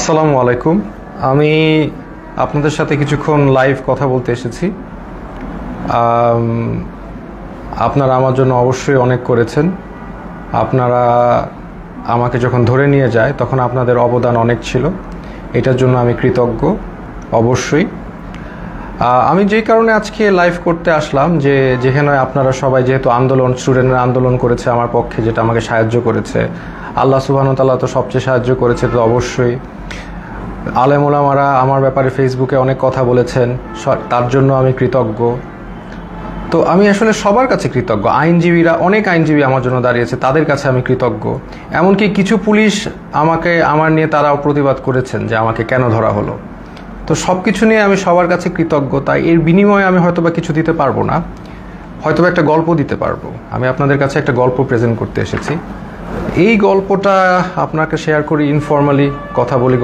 আসসালামু আলাইকুম। আমি আপনাদের সাথে কিছুক্ষণ লাইভ কথা বলতে এসেছি। আপনারা আমার জন্য অবশ্যই অনেক করেছেন। আপনারা আমাকে যখন ধরে নিয়ে যায় তখন আপনাদের অবদান অনেক ছিল, এটার জন্য আমি কৃতজ্ঞ অবশ্যই। আমি যেই কারণে আজকে লাইভ করতে আসলাম, যেখানে আপনারা সবাই যেহেতু স্টুডেন্টরা আন্দোলন করেছে আমার পক্ষে, যেটা আমাকে সাহায্য করেছে, আল্লাহ সুবহানাহু ওয়া তাআলা তো সবচেয়ে সাহায্য করেছে, তো অবশ্যই আলেম ওলামারা আমার ব্যাপারে ফেসবুকে অনেক কথা বলেছেন, তার জন্য আমি কৃতজ্ঞ। তো আমি আসলে সবার কাছে কৃতজ্ঞ। অনেক আইনজীবী আমার জন্য দাঁড়িয়েছে, তাদের কাছে আমি কৃতজ্ঞ। এমনকি কিছু পুলিশ আমার নিয়ে তারাও প্রতিবাদ করেছেন যে আমাকে কেন ধরা হলো। তো সব কিছু নিয়ে আমি সবার কাছে কৃতজ্ঞ। তাই এর বিনিময়ে আমি হয়তোবা কিছু দিতে পারবো না, হয়তোবা একটা গল্প দিতে পারবো। আমি আপনাদের কাছে একটা গল্প প্রেজেন্ট করতে এসেছি। এই গল্পটা আপনাকে শেয়ার করি, ইনফর্মালি কথা বলি।